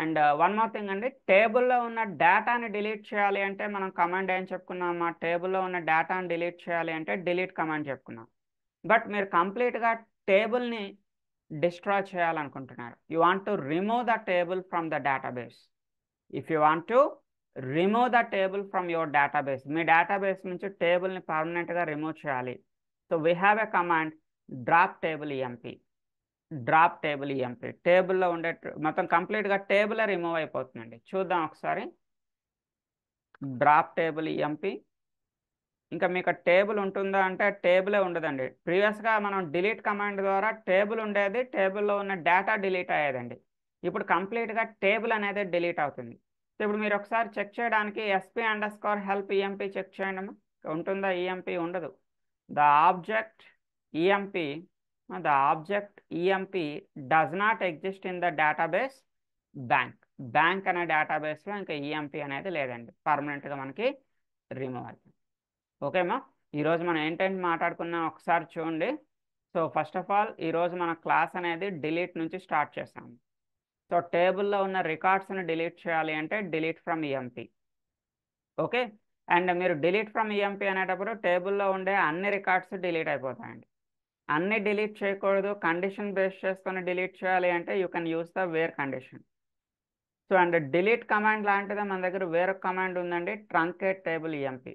And one more thing అండి, టేబుల్లో ఉన్న డేటాని డిలీట్ చేయాలి అంటే మనం కమాండ్ ఏం చెప్పుకున్నాం, మా టేబుల్లో ఉన్న డేటాని డిలీట్ చేయాలి అంటే డిలీట్ కమాండ్ చెప్పుకున్నాం. బట్ మీరు కంప్లీట్గా టేబుల్ని డిస్ట్రాయ్ చేయాలనుకుంటున్నారు, you want to remove the table from the database. If you want to remove the table from your database, me database నుంచి టేబుల్ని పర్మనెంట్గా రిమూవ్ చేయాలి. So we have a command drop table EMP. టేబుల్లో ఉండే మొత్తం కంప్లీట్గా టేబుల్ రిమూవ్ అయిపోతుందండి. చూద్దాం ఒకసారి, డ్రాప్ టేబుల్ ఈఎంపీ. ఇంకా మీకు టేబుల్ ఉంటుందా అంటే టేబులే ఉండదండి. ప్రీవియస్గా మనం డిలీట్ కమాండ్ ద్వారా టేబుల్ ఉండేది, టేబుల్లో ఉన్న డేటా డిలీట్ అయ్యేదండి. ఇప్పుడు కంప్లీట్గా టేబుల్ అనేది డిలీట్ అవుతుంది. సో ఇప్పుడు మీరు ఒకసారి చెక్ చేయడానికి SP_help ఈఎంపీ చెక్ చేయండి. ఉంటుందా ఈఎంపీ, ఉండదు. The object EMP does not exist in the database bank అనే డేటాబేస్లో ఇంకా ఈఎంపీ అనేది లేదండి, పర్మనెంట్గా మనకి రిమూవ్ అవుతుంది. ఓకేమా, ఈరోజు మనం ఏంటంటే మాట్లాడుకున్నాం ఒకసారి చూడండి. సో ఫస్ట్ ఆఫ్ ఆల్ ఈరోజు మన క్లాస్ అనేది డిలీట్ నుంచి స్టార్ట్ చేస్తాము. సో టేబుల్లో ఉన్న రికార్డ్స్ని డిలీట్ చేయాలి అంటే delete from EMP. Okay, and మీరు డిలీట్ ఫ్రమ్ ఈఎంపీ అనేటప్పుడు టేబుల్లో ఉండే అన్ని రికార్డ్స్ డిలీట్ అయిపోతాయండి. అన్ని డిలీట్ చేయకూడదు, కండిషన్ బేస్ చేసుకొని డిలీట్ చేయాలి అంటే you can use the where condition. So and delete command లాంటిదే మన దగ్గర వేరొక కమాండ్ ఉందండి, ట్రంకేట్ టేబుల్ ఈఎంపీ.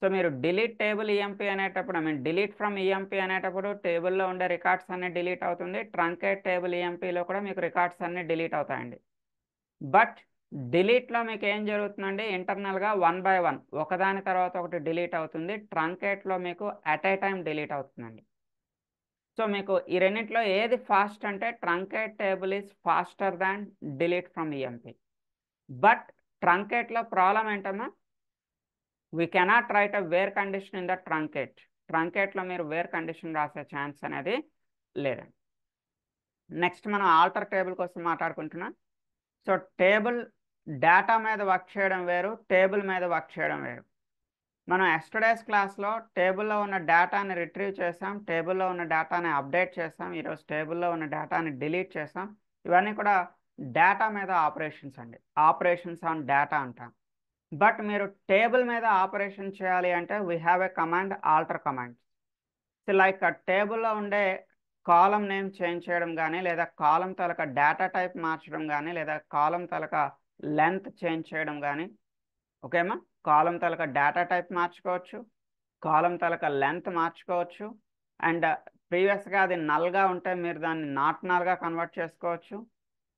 సో మీరు డిలీట్ టేబుల్ ఈఎంపీ అనేటప్పుడు, డిలీట్ ఫ్రమ్ ఈఎంపీ అనేటప్పుడు టేబుల్లో ఉండే రికార్డ్స్ అన్ని డిలీట్ అవుతుంది. ట్రంకేట్ టేబుల్ ఈఎంపీలో కూడా మీకు రికార్డ్స్ అన్ని డిలీట్ అవుతాయండి. బట్ డిలీట్లో మీకు ఏం జరుగుతుందండి, ఇంటర్నల్గా 1 by 1 ఒకదాని తర్వాత ఒకటి డిలీట్ అవుతుంది. ట్రంకేట్లో మీకు అట్ ఏ టైం డిలీట్ అవుతుందండి. సో మీకు ఈ రెండింటిలో ఏది ఫాస్ట్ అంటే truncate table is faster than delete from EMP. But ట్రంకేట్లో ప్రాబ్లం ఏంటమ్మా, we cannot write a where condition in the ట్రంకేట్లో మీరు వేర్ కండిషన్ రాసే ఛాన్స్ అనేది లేదండి. నెక్స్ట్ మనం ఆల్టర్ టేబుల్ కోసం మాట్లాడుకుంటున్నాం. సో టేబుల్ డేటా మీద వర్క్ చేయడం వేరు, టేబుల్ మీద వర్క్ చేయడం వేరు. మనం ఎస్టర్డేస్ క్లాస్లో టేబుల్లో ఉన్న డేటాని రిట్రీవ్ చేసాం, టేబుల్లో ఉన్న డేటాని అప్డేట్ చేసాం, ఈరోజు టేబుల్లో ఉన్న డేటాని డిలీట్ చేసాం. ఇవన్నీ కూడా డేటా మీద ఆపరేషన్స్ అండి, ఆపరేషన్స్ ఆన్ డేటా అంటాం. బట్ మీరు టేబుల్ మీద ఆపరేషన్ చేయాలి అంటే we have a command, alter command. So like టేబుల్లో ఉండే కాలం నేమ్ చేంజ్ చేయడం కానీ, లేదా కాలం తాలూకా డేటా టైప్ మార్చడం కానీ, లేదా కాలం తాలూకా లెంత్ చేంజ్ చేయడం కానీ. ఓకేమా, కాలం తాలూకా డేటా టైప్ మార్చుకోవచ్చు, కాలం తాలూకా లెంత్ మార్చుకోవచ్చు, అండ్ ప్రీవియస్గా అది నల్గా ఉంటే మీరు దాన్ని నాట్ నల్గా కన్వర్ట్ చేసుకోవచ్చు.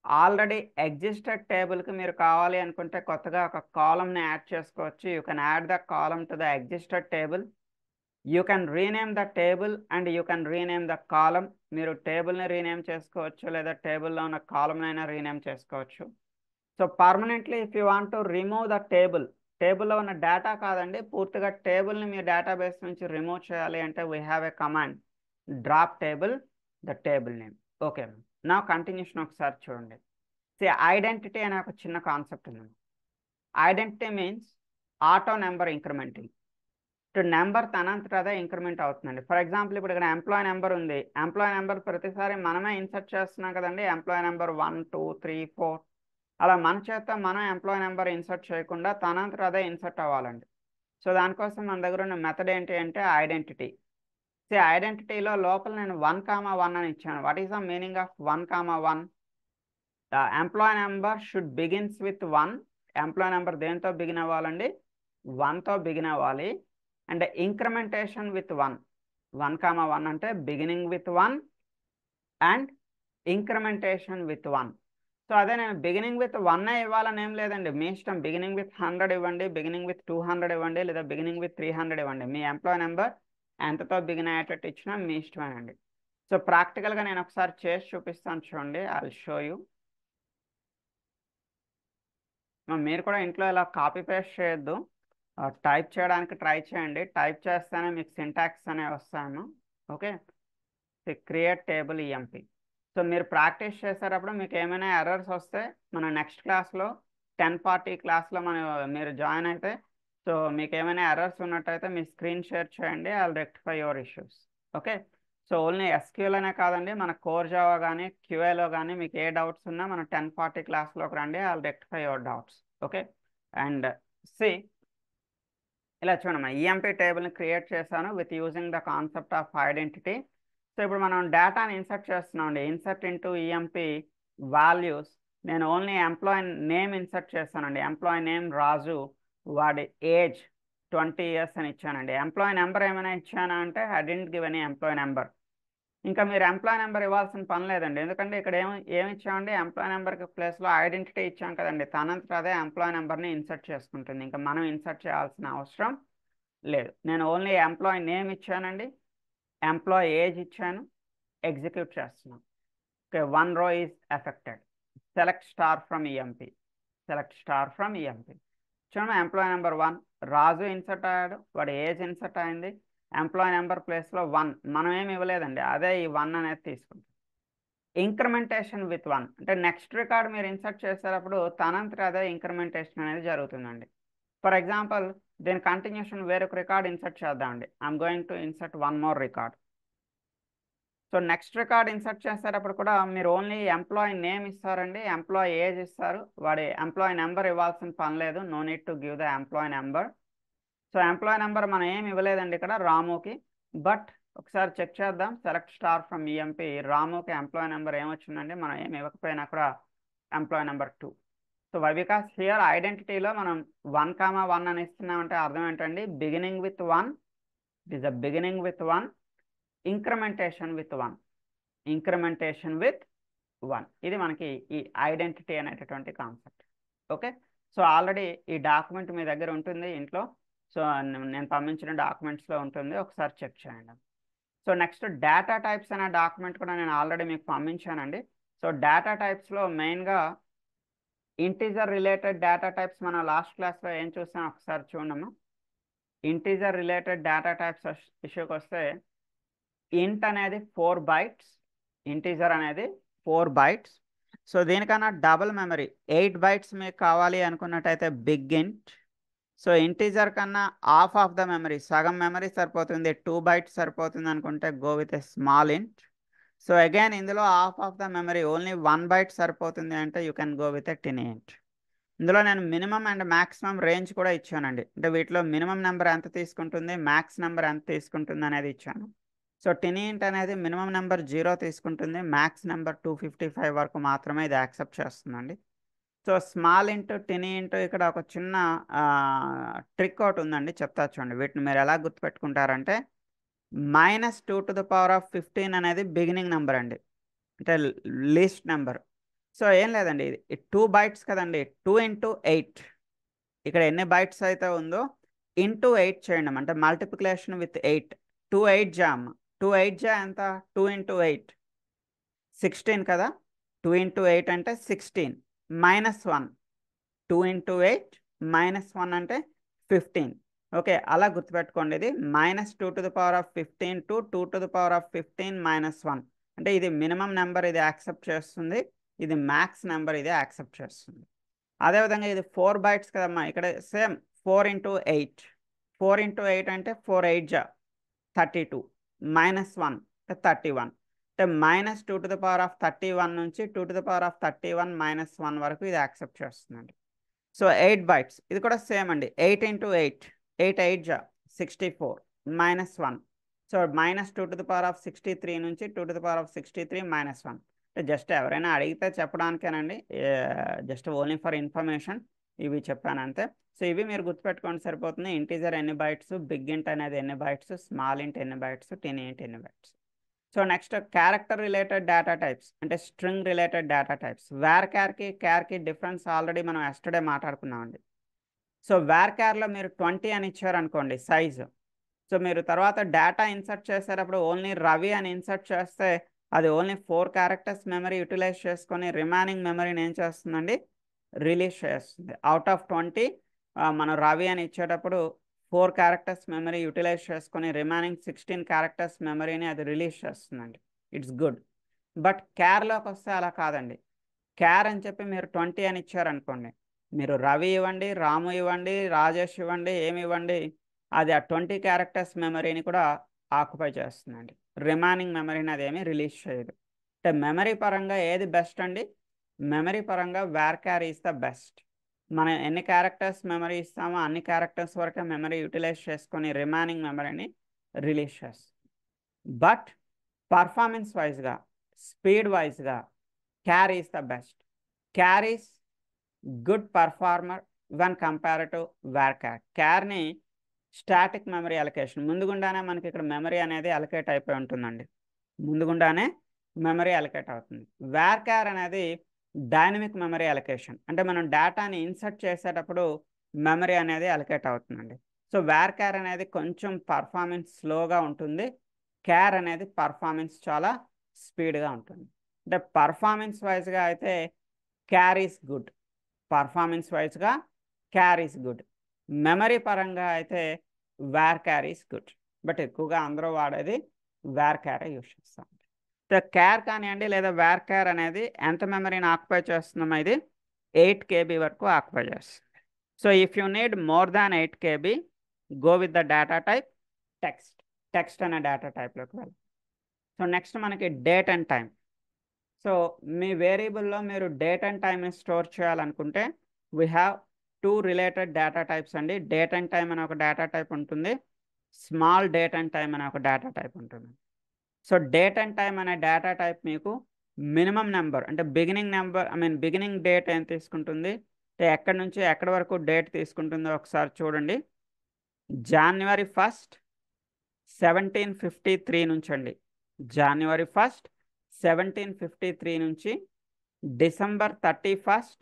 ఆల్రెడీ ఎగ్జిస్టెడ్ టేబుల్కి మీరు కావాలి అనుకుంటే కొత్తగా ఒక కాలంని యాడ్ చేసుకోవచ్చు. You can add the column to the existed table. You can rename the table and you can rename the column. మీరు టేబుల్ని రీనేమ్ చేసుకోవచ్చు, లేదా టేబుల్లో ఉన్న కాలంని అయినా రీనేమ్ చేసుకోవచ్చు. So permanently if you want to remove the టేబుల్లో ఉన్న డేటా కాదండి, పూర్తిగా టేబుల్ని మీ డేటాబేస్ నుంచి రిమూవ్ చేయాలి అంటే we have a command drop table the table name. Okay, నా కంటిన్యూషన్ ఒకసారి చూడండి. ఐడెంటిటీ అనే ఒక చిన్న కాన్సెప్ట్ ఉంది. Identity means auto number incrementing. ఇప్పుడు నెంబర్ తనంతట అదే ఇంక్రిమెంట్ అవుతుందండి. ఫర్ ఎగ్జాంపుల్ ఇప్పుడు ఇక్కడ ఎంప్లాయీ నెంబర్ ఉంది, ఎంప్లాయీ నెంబర్ ప్రతిసారి మనమే ఇన్సర్ట్ చేస్తున్నాం కదండి. ఎంప్లాయీ నెంబర్ 1 2 3 4 అలా మన చేత మనం ఎంప్లాయీ నెంబర్ ఇన్సర్ట్ చేయకుండా తనంతట అదే ఇన్సర్ట్ అవ్వాలండి. సో దానికోసం మన దగ్గర ఉన్న మెథడ్ ఏంటి అంటే ఐడెంటిటీ. ఐడెంటిటీలో లోపల నేను 1, 1 అని ఇచ్చాను. What is the meaning of 1, 1? Employee number should begins with 1. Employee number దేంతో బిగిన్ అవ్వాలండి? 1తో బిగిన్ అవ్వాలి. And incrementation with 1. 1, అంటే beginning with 1 and incrementation with 1. So అదే నేను బిగినింగ్ విత్ 1 ఇవ్వాలని ఏం లేదండి, మీ ఇష్టం. బిగినింగ్ విత్ 100 ఇవ్వండి, బిగినింగ్ విత్ 200 ఇవ్వండి, లేదా బిగినింగ్ విత్ 300 ఇవ్వండి. మీ ఎంప్లాయీ నెంబర్ ఎంతతో బిగిన్ అయ్యేటట్టు ఇచ్చినా మీ ఇష్టమేనండి. సో ప్రాక్టికల్గా నేను ఒకసారి చేసి చూపిస్తాను చూడండి. I will show you. మీరు కూడా ఇంట్లో ఇలా కాపీ పేస్ట్ చేయొద్దు, టైప్ చేయడానికి ట్రై చేయండి. టైప్ చేస్తేనే మీకు సింటాక్స్ అనేవి వస్తాను. Okay, create table EMP. So మీరు ప్రాక్టీస్ చేసేటప్పుడు మీకు ఏమైనా ఎర్రర్స్ వస్తే మన నెక్స్ట్ క్లాస్లో 10 క్లాస్లో మీరు జాయిన్ అయితే, సో మీకు ఏమైనా ఎర్రర్స్ ఉన్నట్టయితే మీ స్క్రీన్ షేర్ చేయండి. I will rectify your issues. Okay, so only SQL అనే కాదండి, మన కోర్ జావా కానీ క్యూఏలో కానీ మీకు ఏ డౌట్స్ ఉన్నా మన 10 క్లాస్లోకి రండి. I will rectify your doubts. Okay, and see ఇలా చూడండి, మన ఈఎంపీ టేబుల్ని క్రియేట్ చేశాను with using the concept of identity. So ఇప్పుడు మనం డేటాని ఇన్సర్ట్ చేస్తున్నాం అండి. Insert into EMP values. నేను ఓన్లీ ఎంప్లాయీ నేమ్ ఇన్సర్ట్ చేస్తానండి. ఎంప్లాయీ నేమ్ రాజు, వాడి ఏజ్ 20 years అని ఇచ్చానండి. ఎంప్లాయీ నెంబర్ ఏమైనా ఇచ్చానా అంటే I didn't give any employee number. ఇంకా మీరు ఎంప్లాయీ నెంబర్ ఇవ్వాల్సిన పని లేదండి, ఎందుకంటే ఇక్కడ ఏమి ఇచ్చామండి, ఎంప్లాయీ నెంబర్కి ప్లేస్లో ఐడెంటిటీ ఇచ్చాం కదండి. తనంతట అదే ఎంప్లాయీ నెంబర్ని ఇన్సర్ట్ చేసుకుంటుంది. ఇంకా మనం ఇన్సర్ట్ చేయాల్సిన అవసరం లేదు. నేను ఓన్లీ ఎంప్లాయీ నేమ్ ఇచ్చానండి, ఎంప్లాయీ ఏజ్ ఇచ్చాను, ఎగ్జిక్యూట్ చేస్తున్నాం. Okay, 1 row is affected. Select star from EMP. Select star from EMP. చూడండి, ఎంప్లాయీ నెంబర్ 1 రాజు ఇన్సర్ట్ అయ్యాడు, వాడి ఏజ్ ఇన్సర్ట్ అయింది. ఎంప్లాయీ నెంబర్ ప్లేస్లో 1 మనం ఏమి ఇవ్వలేదండి, అదే ఈ 1 అనేది తీసుకుంటాం. ఇంక్రిమెంటేషన్ విత్ 1 అంటే నెక్స్ట్ రికార్డ్ మీరు ఇన్సర్ట్ చేసేటప్పుడు తనంతట అదే ఇంక్రిమెంటేషన్ అనేది జరుగుతుందండి. ఫర్ ఎగ్జాంపుల్ దీని కంటిన్యూషన్ వేరొక రికార్డ్ ఇన్సర్ట్ చేద్దామండి. I'm going to insert 1 more record. So next record insert చేసేటప్పుడు కూడా మీరు ఓన్లీ ఎంప్లాయీ నేమ్ ఇస్తారండి, ఎంప్లాయీ ఏజ్ ఇస్తారు, వాడి ఎంప్లాయీ నెంబర్ ఇవ్వాల్సిన పని లేదు. No need to give the employee number. So employee number మనం ఏమి ఇవ్వలేదండి ఇక్కడ రాముకి. బట్ ఒకసారి చెక్ చేద్దాం. Select star from EMP. రాముకి ఎంప్లాయీ నెంబర్ ఏమొచ్చిందండి, మనం ఏమి ఇవ్వకపోయినా కూడా employee number 2. So why because here ఐడెంటిటీలో మనం 1, 1 అని ఇస్తున్నామంటే అర్థం ఏంటండి, beginning with 1. It is the beginning with 1, incrementation with 1, incrementation with 1. ఇది మనకి ఈ ఐడెంటిటీ అనేటటువంటి కాన్సెప్ట్. ఓకే, సో ఆల్రెడీ ఈ డాక్యుమెంట్ మీ దగ్గర ఉంటుంది ఇంట్లో. సో నేను పంపించిన డాక్యుమెంట్స్లో ఉంటుంది, ఒకసారి చెక్ చేయండి. సో నెక్స్ట్ డేటా టైప్స్ అనే డాక్యుమెంట్ కూడా నేను ఆల్రెడీ మీకు పంపించానండి. సో డేటా టైప్స్లో మెయిన్గా ఇంటీజర్ రిలేటెడ్ డేటా టైప్స్ మనం లాస్ట్ క్లాస్లో ఏం చూసాం ఒకసారి చూడము. ఇంటీజర్ రిలేటెడ్ డేటా టైప్స్ ఇష్యూకి వస్తే ఇంట్ అనేది 4 bytes, ఇంటీజర్ అనేది 4 bytes. సో దీనికన్నా డబుల్ మెమరీ 8 bytes మీకు కావాలి అనుకున్నట్టయితే బిగ్ ఇంట్. సో ఇంటీజర్ కన్నా హాఫ్ ఆఫ్ ద మెమరీ, సగం మెమరీ సరిపోతుంది, 2 bytes సరిపోతుంది అనుకుంటే గో విత్ ఎ స్మాల్ ఇంట్. సో అగైన్ ఇందులో half of the memory only 1 byte సరిపోతుంది అంటే you can go with a tiny ఇంట్. ఇందులో నేను మినిమం అండ్ మ్యాక్సిమం రేంజ్ కూడా ఇచ్చానండి, అంటే వీటిలో మినిమం నెంబర్ ఎంత తీసుకుంటుంది, మ్యాక్స్ నెంబర్ ఎంత తీసుకుంటుంది అనేది ఇచ్చాను. సో టినీ ఇంట్ అనేది మినిమం నెంబర్ 0 తీసుకుంటుంది, మ్యాక్స్ నెంబర్ 255 వరకు మాత్రమే ఇది యాక్సెప్ట్ చేస్తుందండి. So small into tiny into ఇక్కడ ఒక చిన్న ట్రిక్ ఒకటి ఉందండి, చెప్తా చూడండి. వీటిని మీరు ఎలా గుర్తుపెట్టుకుంటారంటే -2⁻15 అనేది బిగినింగ్ నెంబర్ అండి, అంటే లీస్ట్ నెంబర్. సో ఏం లేదండి, ఇది 2 bytes కదండి, 2 × 8. ఇక్కడ ఎన్ని బైట్స్ అయితే ఉందో ఇంటూ 8 చేయండి, అంటే మల్టిప్లికేషన్ విత్ 8. 2 8 జామ్, 2 8 జా ఎంత, 2 × 8 16 కదా. 2 × 8 అంటే 16 -1. 2 × 8 -1 అంటే 15. ఓకే, అలా గుర్తుపెట్టుకోండి. ఇది -2⁻15 టు 2⁻15 -1 అంటే ఇది మినిమం నెంబర్, ఇది యాక్సెప్ట్ చేస్తుంది. ఇది మ్యాక్స్ నెంబర్, ఇది యాక్సెప్ట్ చేస్తుంది. అదేవిధంగా ఇది 4 bytes కదమ్మా, ఇక్కడ సేమ్ 4 × 8. 4 × 8 అంటే 4 8 జా 32 -1 అంటే 31. అంటే -2⁻31 నుంచి 2⁻31 -1 వరకు ఇది యాక్సెప్ట్ చేస్తుందండి. సో 8 bytes ఇది కూడా సేమ్ అండి. 8 × 8, 8 8 జా 64 -1. సో -2⁻63 నుంచి 2⁻63 -1 జస్ట్ ఎవరైనా అడిగితే చెప్పడానికేనండి, జస్ట్ ఓన్లీ ఫర్ ఇన్ఫర్మేషన్ ఇవి చెప్పాను అంతే. సో ఇవి మీరు గుర్తుపెట్టుకోండి సరిపోతుంది. ఇంటీజర్ ఎన్ని బైట్స్, బిగ్ ఇంట్ అనేది ఎన్ని బైట్స్, స్మాల్ ఇంట్ ఎన్ని బైట్స్, టిన్ ఇంట్ ఎన్ని bytes. So next character related data types అంటే స్ట్రింగ్ రిలేటెడ్ డేటా టైప్స్. వేర్ క్యార్కి డిఫరెన్స్ ఆల్రెడీ మనం ఎస్టర్డే మాట్లాడుకున్నామండి. సో వేర్ క్యార్లో మీరు 20 అని ఇచ్చారనుకోండి సైజు. సో మీరు తర్వాత డేటా ఇన్సర్ట్ చేసేటప్పుడు ఓన్లీ రవి అని ఇన్సర్ట్ చేస్తే అది ఓన్లీ 4 క్యారెక్టర్స్ మెమరీ యూటిలైజ్ చేసుకొని రిమైనింగ్ మెమరీని ఏం చేస్తుందండి, రిలీజ్ చేస్తుంది. అవుట్ ఆఫ్ 20 మనం రవి అని ఇచ్చేటప్పుడు 4 క్యారెక్టర్స్ మెమరీ యూటిలైజ్ చేసుకొని రిమైనింగ్ 16 క్యారెక్టర్స్ మెమరీని అది రిలీజ్ చేస్తుందండి. It's good. బట్ క్యార్లోకి వస్తే అలా కాదండి. క్యార్ అని చెప్పి మీరు 20 అని ఇచ్చారనుకోండి, మీరు రవి ఇవ్వండి, రాము ఇవ్వండి, రాజేష్ ఇవ్వండి, ఏమి ఇవ్వండి, అది ఆ 20 క్యారెక్టర్స్ మెమరీని కూడా ఆక్యుపై చేస్తుందండి. రిమైనింగ్ మెమరీని అదేమి రిలీజ్ చేయదు. అంటే మెమరీ పరంగా ఏది బెస్ట్ అండి, మెమరీ పరంగా varchar is the best. మనం ఎన్ని క్యారెక్టర్స్ మెమరీ ఇస్తామో అన్ని క్యారెక్టర్స్ వరకే మెమరీ యూటిలైజ్ చేసుకొని రిమైనింగ్ మెమరీని రిలీజ్ చేస్తుంది. బట్ పర్ఫార్మెన్స్ వైజ్గా, స్పీడ్ వైజ్గా char is the best. Char is good performer when compare to varchar. క్యార్ని స్టాటిక్ మెమరీ అలొకేషన్, ముందుగుండానే మనకి ఇక్కడ మెమరీ అనేది అలొకేట్ అయిపోయి ఉంటుందండి, ముందుగుండానే మెమరీ అలొకేట్ అవుతుంది. వేర్ క్యార్ అనేది డైనమిక్ మెమరీ అలొకేషన్, అంటే మనం డేటాని ఇన్సర్ట్ చేసేటప్పుడు మెమరీ అనేది అలొకేట్ అవుతుందండి. సో వేర్ క్యార్ అనేది కొంచెం పర్ఫార్మెన్స్ స్లోగా ఉంటుంది, క్యార్ అనేది పర్ఫార్మెన్స్ చాలా స్పీడ్గా ఉంటుంది. అంటే పర్ఫార్మెన్స్ వైజ్గా అయితే క్యార్ ఈస్ గుడ్, పర్ఫార్మెన్స్ వైజ్గా క్యార్ ఈస్ గుడ్. మెమరీ పరంగా అయితే వేర్ క్యార్ ఈస్ గుడ్. బట్ ఎక్కువగా అందరూ వాడేది వేర్ క్యారే యూజ్ చేస్తాం. క్యార్ కానివ్వండి లేదా వేర్ క్యార్ అనేది ఎంత మెమరీని ఆక్యుపై చేస్తున్నామో ఇది 8 KB వరకు ఆక్యుపై చేస్తుంది. So if you need more than 8 KB, go with the data type text. Text అనే డేటా టైప్లోకి వెళ్ళాలి. సో నెక్స్ట్ మనకి డేట్ అండ్ టైం. సో మీ వేరియబుల్లో మీరు డేట్ అండ్ టైంని స్టోర్ చేయాలనుకుంటే we have 2 related data types అండి. డేట్ అండ్ టైం అనే ఒక డేటా టైప్ ఉంటుంది, స్మాల్ డేట్ అండ్ టైం అనే ఒక డేటా టైప్ ఉంటుంది. సో డేట్ అండ్ టైం అనే డేటా టైప్ మీకు మినిమం నెంబర్ అంటే బిగినింగ్ నెంబర్, బిగినింగ్ డేట్ ఏం తీసుకుంటుంది, ఎక్కడి నుంచి ఎక్కడి వరకు డేట్ తీసుకుంటుందో ఒకసారి చూడండి. January 1st 1753 నుంచి అండి, January 1st 1753 నుంచి December 31st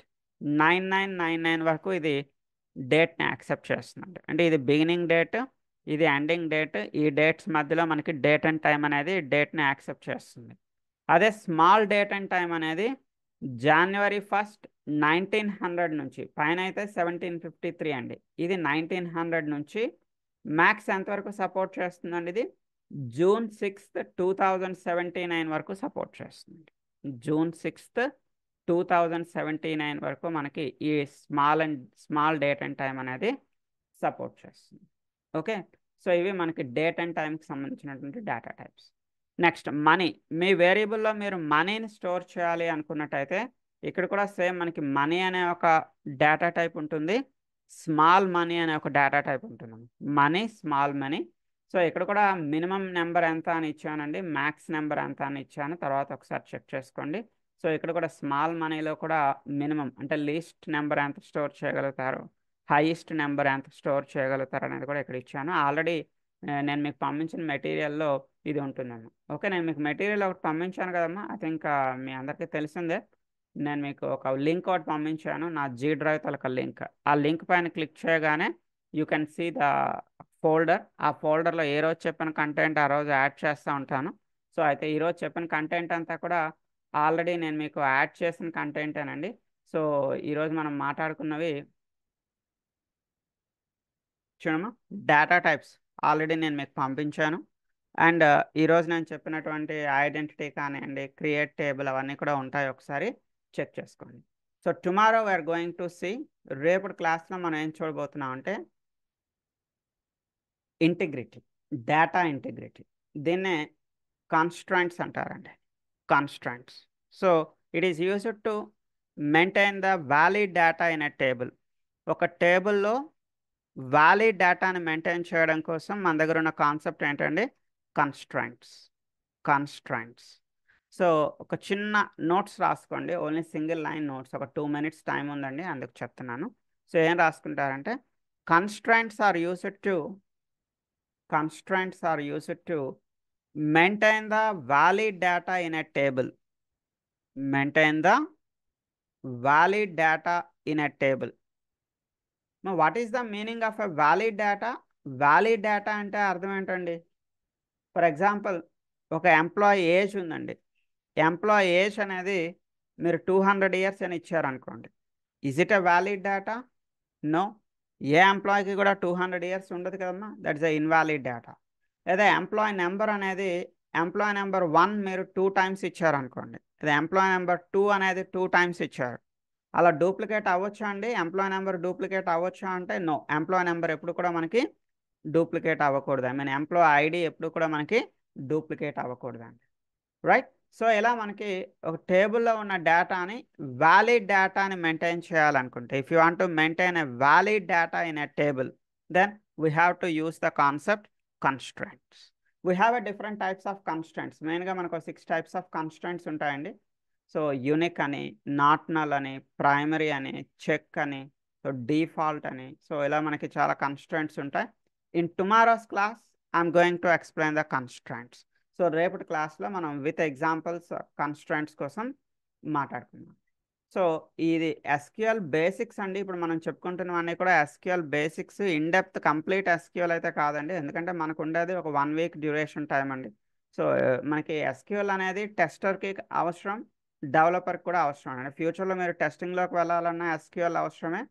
9999 వరకు ఇది డేట్ని యాక్సెప్ట్ చేస్తుంది. అంటే ఇది బిగినింగ్ డేట్, ఇది ఎండింగ్ డేట్. ఈ డేట్స్ మధ్యలో మనకి డేట్ అండ్ టైం అనేది డేట్ని యాక్సెప్ట్ చేస్తుంది. అదే స్మాల్ డేట్ అండ్ టైం అనేది January 1st 1900 నుంచి, పైన అయితే 1753 అండి, ఇది 1900 నుంచి మ్యాక్స్ ఎంతవరకు సపోర్ట్ చేస్తుందండి, ఇది June 6th 2079 వరకు సపోర్ట్ చేస్తుంది. June 6th 2079 వరకు మనకి ఈ స్మాల్ డేట్ అండ్ టైం అనేది సపోర్ట్ చేస్తుంది. ఓకే, సో ఇవి మనకి డేట్ అండ్ టైంకి సంబంధించినటువంటి డేటా టైప్స్. Next money. మీ వేరియబుల్లో మీరు మనీని స్టోర్ చేయాలి అనుకున్నట్టయితే ఇక్కడ కూడా సేమ్ మనకి మనీ అనే ఒక డేటా టైప్ ఉంటుంది, స్మాల్ మనీ అనే ఒక డేటా టైప్ ఉంటుంది. Money, small money. సో ఇక్కడ కూడా మినిమం నెంబర్ ఎంత అని ఇచ్చానండి, మ్యాక్స్ నెంబర్ ఎంత అని ఇచ్చాను, తర్వాత ఒకసారి చెక్ చేసుకోండి. సో ఇక్కడ కూడా స్మాల్ మనీలో కూడా మినిమం అంటే లీస్ట్ నెంబర్ ఎంత స్టోర్ చేయగలుగుతారు, హైయెస్ట్ నెంబర్ ఎంత స్టోర్ చేయగలుగుతారు అనేది కూడా ఇక్కడ ఇచ్చాను. ఆల్రెడీ నేను మీకు పంపించిన మెటీరియల్లో ఇది ఉంటుందమ్మా. ఓకే, నేను మీకు మెటీరియల్ ఒకటి పంపించాను కదమ్మా, ఐ థింక్ మీ అందరికీ తెలిసిందే. నేను మీకు ఒక లింక్ ఒకటి పంపించాను, నా జీ డ్రైవ్ తలక లింక్. ఆ లింక్ పైన క్లిక్ చేయగానే you can see the folder. ఆ ఫోల్డర్లో ఏ రోజు చెప్పిన కంటెంట్ ఆ రోజు యాడ్ చేస్తూ ఉంటాను. సో అయితే ఈరోజు చెప్పిన కంటెంట్ అంతా కూడా ఆల్రెడీ నేను మీకు యాడ్ చేసిన కంటెంటేనండి. సో ఈరోజు మనం మాట్లాడుకున్నవి చూడమ్మా, డేటా టైప్స్ ఆల్రెడీ నేను మీకు పంపించాను. అండ్ ఈరోజు నేను చెప్పినటువంటి ఐడెంటిటీ కానివ్వండి, క్రియేట్ టేబుల్ అవన్నీ కూడా ఉంటాయి, ఒకసారి చెక్ చేసుకోండి. So tomorrow we're going to see, రేపటి క్లాస్లో మనం ఏం చూడబోతున్నాం అంటే ఇంటిగ్రిటీ, డేటా ఇంటిగ్రిటీ. దీన్నే కాన్స్ట్రాంట్స్ అంటారండి, constraints. So it is used to maintain the valid data in a table. ఒక టేబుల్లో వ్యాలిడ్ డేటాని మెయింటైన్ చేయడం కోసం మన దగ్గర ఉన్న కాన్సెప్ట్ ఏంటండి, కన్స్ట్రాంట్స్. కన్స్ట్రాంట్స్. సో ఒక చిన్న నోట్స్ రాసుకోండి, ఓన్లీ సింగిల్ లైన్ నోట్స్, ఒక 2 minutes టైం ఉందండి అందుకు చెప్తున్నాను. సో ఏం రాసుకుంటారంటే constraints are used to maintain the valid data in a table. Maintain the valid data in a table. Now what is the meaning of a valid data? Valid data అంటే అర్థం ఏంటండి? ఫర్ ఎగ్జాంపుల్ ఒక ఎంప్లాయీ ఏజ్ ఉందండి, ఎంప్లాయీ ఏజ్ అనేది మీరు 200 years అని ఇచ్చారనుకోండి, is it a valid data? No. ఏ ఎంప్లాయీకి కూడా 200 years ఉండదు కదమ్మా, దట్స్ ఎ ఇన్వాలిడ్ డేటా. లేదా ఎంప్లాయీ నెంబర్ అనేది ఎంప్లాయీ నెంబర్ 1 మీరు 2 times ఇచ్చారనుకోండి, లేదా ఎంప్లాయీ నెంబర్ 2 అనేది 2 times ఇచ్చారు, అలా డూప్లికేట్ అవ్వచ్చా అండి? ఎంప్లాయీ నెంబర్ డూప్లికేట్ అవ్వచ్చా అంటే నో. ఎంప్లాయీ నెంబర్ ఎప్పుడు కూడా మనకి డూప్లికేట్ అవ్వకూడదు. ఐ మీన్ ఎంప్లాయీ ఐడి ఎప్పుడు కూడా మనకి డూప్లికేట్ అవ్వకూడదండి, రైట్? సో ఇలా మనకి ఒక టేబుల్లో ఉన్న డేటాని వ్యాలిడ్ డేటాని మెయింటైన్ చేయాలనుకుంటే, if you want to maintain a valid data in a table, then we have to use the concept constraints. We have a different types of constraints. మెయిన్గా మనకు 6 types ఆఫ్ కన్స్ట్రెంట్స్ ఉంటాయండి. సో యూనిక్ అని, నాట్ నల్ అని, ప్రైమరీ అని, చెక్ అని, సో డిఫాల్ట్ అని, సో ఇలా మనకి చాలా కన్స్ట్రెంట్స్ ఉంటాయి. In tomorrow's class I'm going to explain the constraints. So రేపటి క్లాస్లో మనం విత్ ఎగ్జాంపుల్స్ కన్స్ట్రెంట్స్ కోసం మాట్లాడుకుందాం. సో ఇది ఎస్క్యూఎల్ బేసిక్స్ అండి. ఇప్పుడు మనం చెప్పుకుంటున్నవన్నీ కూడా SQL basics. In depth complete SQL అయితే కాదండి, ఎందుకంటే మనకు ఉండేది ఒక 1 week డ్యూరేషన్ టైం అండి. సో మనకి ఎస్క్యూఎల్ అనేది టెస్టర్కి అవసరం, డెవలపర్కి కూడా అవసరం అండి. ఫ్యూచర్లో మీరు టెస్టింగ్లోకి వెళ్ళాలన్నా ఎస్క్యూఎల్ అవసరమే,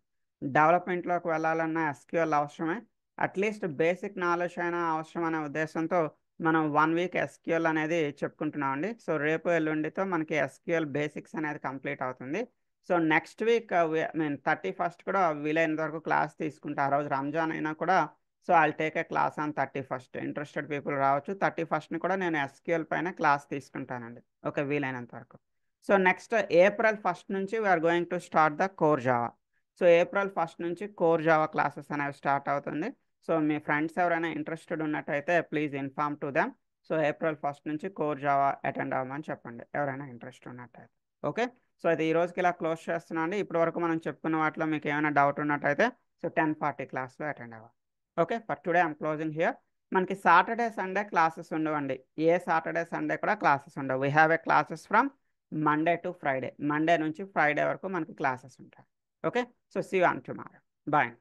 డెవలప్మెంట్లోకి వెళ్ళాలన్నా ఎస్క్యూఎల్ అవసరమే. అట్లీస్ట్ బేసిక్ నాలెడ్జ్ అయినా అవసరం అనే ఉద్దేశంతో మనం 1 week ఎస్క్యూఎల్ అనేది చెప్పుకుంటున్నాం అండి. సో రేపు ఎల్లుండితో మనకి ఎస్క్యూఎల్ బేసిక్స్ అనేది కంప్లీట్ అవుతుంది. So next week mean 31st కూడా వీలైనంత వరకు క్లాస్ తీసుకుంటా. ఆ రోజు రంజాన్ అయినా కూడా so I'll take a class on 31st. Interested people రావచ్చు. 31st కూడా నేను ఎస్క్యూఎల్ పైన క్లాస్ తీసుకుంటానండి, ఓకే, వీలైనంత వరకు. సో నెక్స్ట్ April 1st నుంచి we're going to start the core Java. So April 1st నుంచి కోర్ జావా క్లాసెస్ అనేవి స్టార్ట్ అవుతుంది. సో మీ ఫ్రెండ్స్ ఎవరైనా ఇంట్రెస్టెడ్ ఉన్నట్టయితే please inform to them. So April 1st నుంచి కోర్ జావా అటెండ్ అవ్వమని చెప్పండి ఎవరైనా ఇంట్రెస్ట్ ఉన్నట్టయితే, ఓకే. సో అయితే ఈ రోజుకి ఇలా క్లోజ్ చేస్తున్నాను అండి. ఇప్పటి వరకు మనం చెప్పుకున్న వాటిలో మీకు ఏమైనా డౌట్ ఉన్నట్టయితే సో 10:40 క్లాస్లో అటెండ్ అవ్వాలి, okay. For today I'm closing here. మనకి సాటర్డే సండే క్లాసెస్ ఉండవండి. ఏ సాటర్డే సండే కూడా క్లాసెస్ ఉండవు. We have a classes from Monday to Friday. Monday నుంచి ఫ్రైడే వరకు మనకి క్లాసెస్ ఉంటాయి, okay. So see you on tomorrow. Bye.